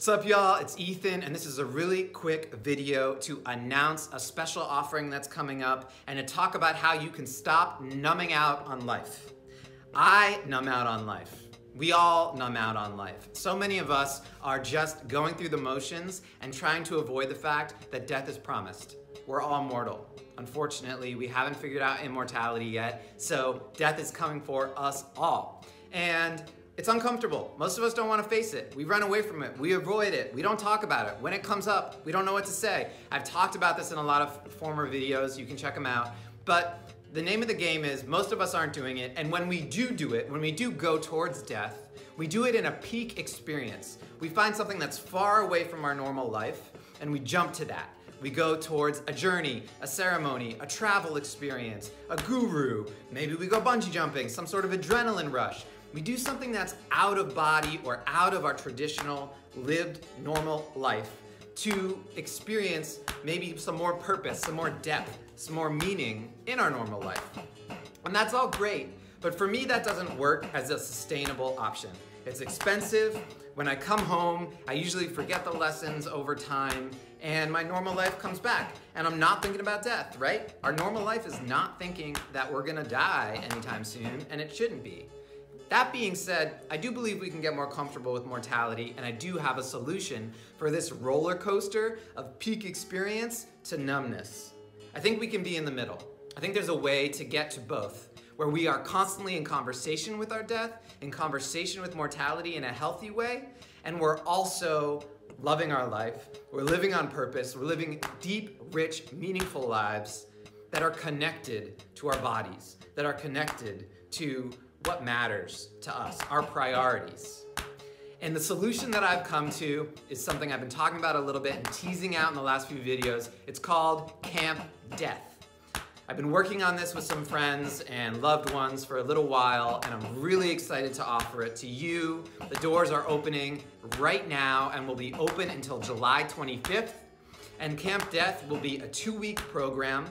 What's up, y'all? It's Ethan, and this is a really quick video to announce a special offering that's coming up and to talk about how you can stop numbing out on life. I numb out on life. We all numb out on life. So many of us are just going through the motions and trying to avoid the fact that death is promised. We're all mortal. Unfortunately, we haven't figured out immortality yet, so death is coming for us all. And it's uncomfortable. Most of us don't want to face it. We run away from it. We avoid it. We don't talk about it. When it comes up, we don't know what to say. I've talked about this in a lot of former videos. You can check them out. But the name of the game is most of us aren't doing it. And when we do it, when we do go towards death, we do it in a peak experience. We find something that's far away from our normal life and we jump to that. We go towards a journey, a ceremony, a travel experience, a guru. Maybe we go bungee jumping, some sort of adrenaline rush. We do something that's out of body or out of our traditional lived normal life to experience maybe some more purpose, some more depth, some more meaning in our normal life. And that's all great, but for me that doesn't work as a sustainable option. It's expensive. When I come home, I usually forget the lessons over time and my normal life comes back and I'm not thinking about death, right? Our normal life is not thinking that we're gonna die anytime soon, and it shouldn't be. That being said, I do believe we can get more comfortable with mortality, and I do have a solution for this roller coaster of peak experience to numbness. I think we can be in the middle. I think there's a way to get to both, where we are constantly in conversation with our death, in conversation with mortality in a healthy way, and we're also loving our life, we're living on purpose, we're living deep, rich, meaningful lives that are connected to our bodies, that are connected to what matters to us, our priorities. And the solution that I've come to is something I've been talking about a little bit and teasing out in the last few videos. It's called Camp Death. I've been working on this with some friends and loved ones for a little while, and I'm really excited to offer it to you. The doors are opening right now and will be open until July 25th. And Camp Death will be a 2-week program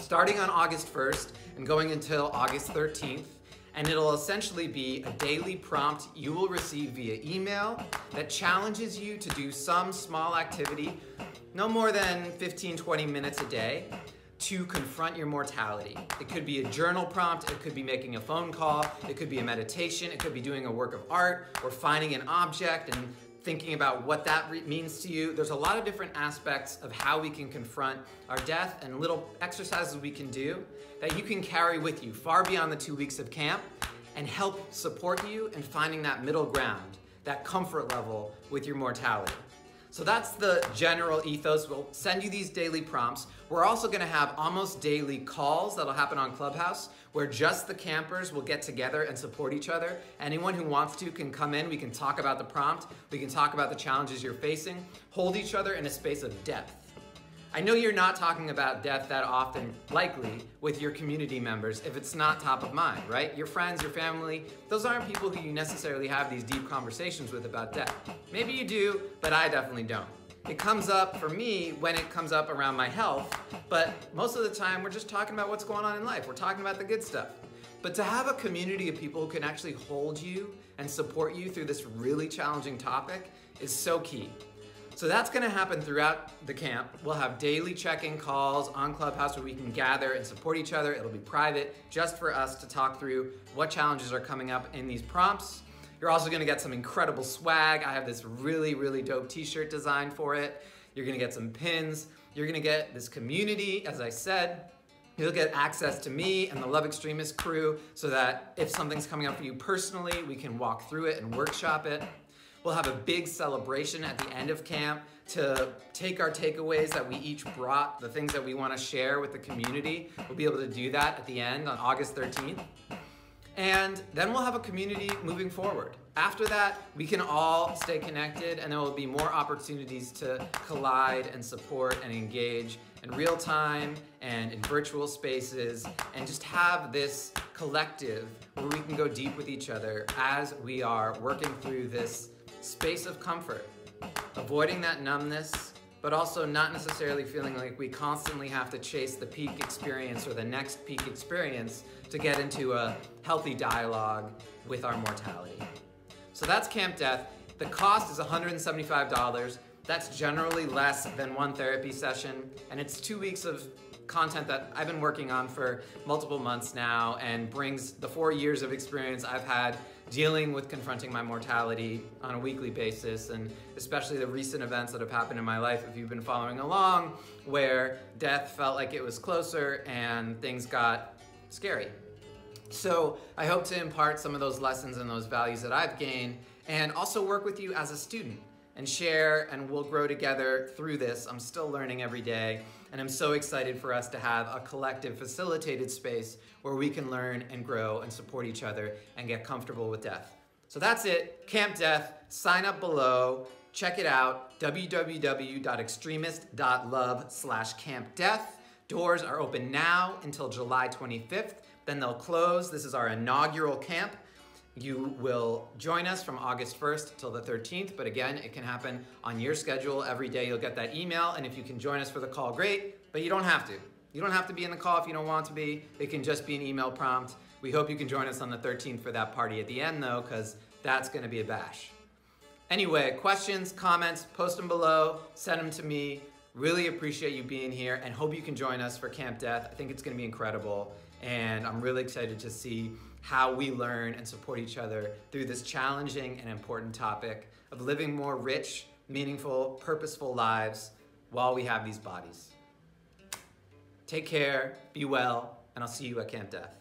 starting on August 1st and going until August 13th. And it'll essentially be a daily prompt you will receive via email that challenges you to do some small activity, no more than 15-20 minutes a day, to confront your mortality. It could be a journal prompt, it could be making a phone call, it could be a meditation, it could be doing a work of art, or finding an object and thinking about what that means to you. There's a lot of different aspects of how we can confront our death and little exercises we can do that you can carry with you far beyond the 2 weeks of camp and help support you in finding that middle ground, that comfort level with your mortality. So that's the general ethos. We'll send you these daily prompts. We're also gonna have almost daily calls that'll happen on Clubhouse where just the campers will get together and support each other. Anyone who wants to can come in. We can talk about the prompt. We can talk about the challenges you're facing. Hold each other in a space of depth. I know you're not talking about death that often, likely, with your community members if it's not top of mind, right? Your friends, your family, those aren't people who you necessarily have these deep conversations with about death. Maybe you do, but I definitely don't. It comes up for me when it comes up around my health, but most of the time we're just talking about what's going on in life. We're talking about the good stuff. But to have a community of people who can actually hold you and support you through this really challenging topic is so key. So that's gonna happen throughout the camp. We'll have daily check-in calls on Clubhouse where we can gather and support each other. It'll be private, just for us to talk through what challenges are coming up in these prompts. You're also gonna get some incredible swag. I have this really, really dope t-shirt designed for it. You're gonna get some pins. You're gonna get this community, as I said. You'll get access to me and the Love Extremist crew so that if something's coming up for you personally, we can walk through it and workshop it. We'll have a big celebration at the end of camp to take our takeaways that we each brought, the things that we want to share with the community. We'll be able to do that at the end on August 13th. And then we'll have a community moving forward. After that, we can all stay connected and there will be more opportunities to collide and support and engage in real time and in virtual spaces and just have this collective where we can go deep with each other as we are working through this space of comfort, avoiding that numbness, but also not necessarily feeling like we constantly have to chase the peak experience or the next peak experience to get into a healthy dialogue with our mortality. So that's Camp Death. The cost is $175. That's generally less than one therapy session, and it's 2 weeks of content that I've been working on for multiple months now and brings the 4 years of experience I've had dealing with confronting my mortality on a weekly basis, and especially the recent events that have happened in my life, if you've been following along, where death felt like it was closer and things got scary. So I hope to impart some of those lessons and those values that I've gained, and also work with you as a student and share, and we'll grow together through this. I'm still learning every day, and I'm so excited for us to have a collective facilitated space where we can learn and grow and support each other and get comfortable with death. So that's it, Camp Death. Sign up below, check it out, www.extremist.love/campdeath. Doors are open now until July 25th, then they'll close. This is our inaugural camp. You will join us from August 1st till the 13th, but again, it can happen on your schedule. Every day you'll get that email, and if you can join us for the call, great, but you don't have to. You don't have to be in the call if you don't want to be. It can just be an email prompt. We hope you can join us on the 13th for that party at the end though, because that's gonna be a bash. Anyway, questions, comments, post them below, send them to me. Really appreciate you being here and hope you can join us for Camp Death. I think it's gonna be incredible, and I'm really excited to see how we learn and support each other through this challenging and important topic of living more rich, meaningful, purposeful lives while we have these bodies. Take care, be well, and I'll see you at Camp Death.